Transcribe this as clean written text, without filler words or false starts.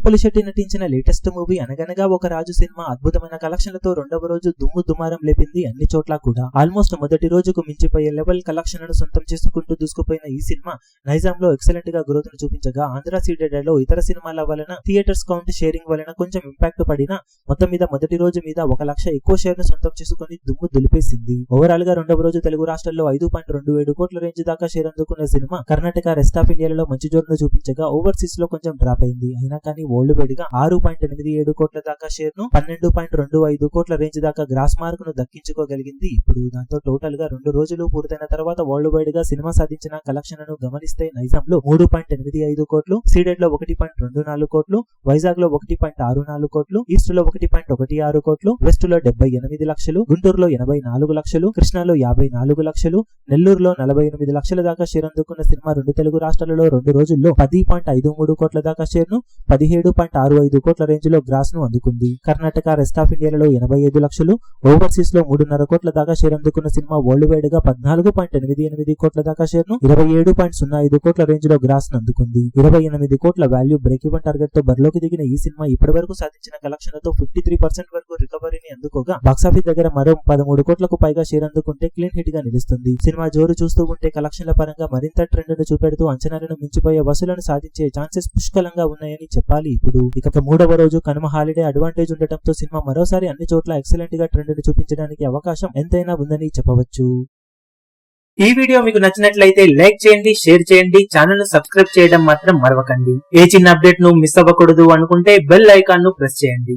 పొలిశెట్టి నటించిన latest movie అనగనగా ఒక రాజు సినిమా అద్భుతమైన కలెక్షన్లతో రెండవ రోజు దుమ్ము దుమారం లేపింది అన్ని చోట్ల కూడా. ఆల్మోస్ట్ మొదటి రోజుకు మించిపోయే లెవెల్ కలెక్షన్లను సొంతం చేసుకుంటూ దూసుకుపోయిన ఈ సినిమా నైజాంలో ఎక్సలెంట్ గా గ్రోత్ ను చూపించగా, ఆంధ్ర సీడెడ్లో ఇతర సినిమాల వలన థియేటర్స్ కౌంట్ షేరింగ్ వలన కొంచెం ఇంపాక్ట్ పడినా మొత్తం మీద మొదటి రోజు మీద 1 లక్ష ఎక్కువ షేర్ ను సొంతం చేసుకుని దుమ్ము దులిపేసింది. ఓవరాల్ గా రెండవ రోజు తెలుగు రాష్ట్రాల్లో 5.27 కోట్ల రేంజ్ దాకా షేర్ అందుకున్న సినిమా కర్ణాటక, రెస్ట్ ఆఫ్ ఇండియాలో మంచి జోరును చూపించగా ఓవర్సీస్ లో కొంచెం డ్రాప్ అయింది. అయినా కానీ వరల్డ్ వైడ్ గా 6.87 కోట్ల దాకా షేర్ ను 12.25 కోట్ల రేంజ్ దాకా గ్రాస్ మార్క్ ను దక్కించుకోగలిగింది. ఇప్పుడు దాంతో టోటల్ గా 2 రోజులు పూర్తయిన తర్వాత వరల్డ్ వైడ్ గా సినిమా సాధించిన కలెక్షన్ ను గమనిస్తే నైజాంలో 3.85 కోట్లు, సీడెడ్ లో 1.24 కోట్లు, వైజాగ్ లో 1.64 కోట్లు, ఈస్ట్ లో 1.16 కోట్లు, వెస్ట్ లో 78 లక్షలు, గుంటూరులో 84 లక్షలు, కృష్ణాలో 54 లక్షలు, నెల్లూరులో 48 లక్షల దాకా షేర్ అందుకున్న సినిమా రెండు తెలుగు రాష్ట్రాలలో 2 రోజుల్లో 10.53 కోట్ల దాకా షేర్ ను 17.65 కోట్ల రేంజ్ లో గ్రాస్ ను అందుకుంది. కర్ణాటక, రెస్ట్ ఆఫ్ ఇండియాలో 85 లక్షలు, ఓవర్సీస్ లో 3.5 కోట్ల దాకా షేర్ అందుకున్న సినిమా వరల్డ్ వైడ్ గా 14.88 కోట్ల దాకా షేర్ ను 27.05 కోట్ల రేంజ్ లో గ్రాస్ ను అందుకుంది. 28 కోట్ల వాల్యూ బ్రేక్ ఈవెన్ టార్గెట్ తో బరిలోకి దిగిన ఈ సినిమా ఇప్పటి వరకు సాధించిన కలెక్షన్లతో 53% వరకు రికవరీని అందుకోగా, బాక్సాఫీస్ దగ్గర మరో 13 కోట్లకు పైగా షేర్ అందుకుంటే క్లీన్ హిట్ గా నిలుస్తుంది. సినిమా జోరు చూస్తూ ఉంటే కలెక్షన్ల పరంగా మరింత ట్రెండ్ ను చూపెడుతూ అంచనాలను మించిపోయే వసూలను సాధించే ఛాన్సెస్ పుష్కలంగా ఉన్నాయని చెప్పాలి. ఇప్పుడు ఇక మూడవ రోజు కనుమ హాలిడే అడ్వాంటేజ్ ఉండటంతో సినిమా మరోసారి అన్ని చోట్ల ఎక్సలెంట్ గా ట్రెండ్ ను చూపించడానికి అవకాశం ఎంతైనా ఉందని చెప్పవచ్చు. ఈ వీడియో మీకు నచ్చినట్లయితే లైక్ చేయండి, షేర్ చేయండి, ఛానల్ ను సబ్స్క్రైబ్ చేయడం మాత్రం మరవకండి. ఏ చిన్న అప్డేట్ ను మిస్ అవ్వకూడదు అనుకుంటే బెల్ ఐకాన్ ను ప్రెస్ చేయండి.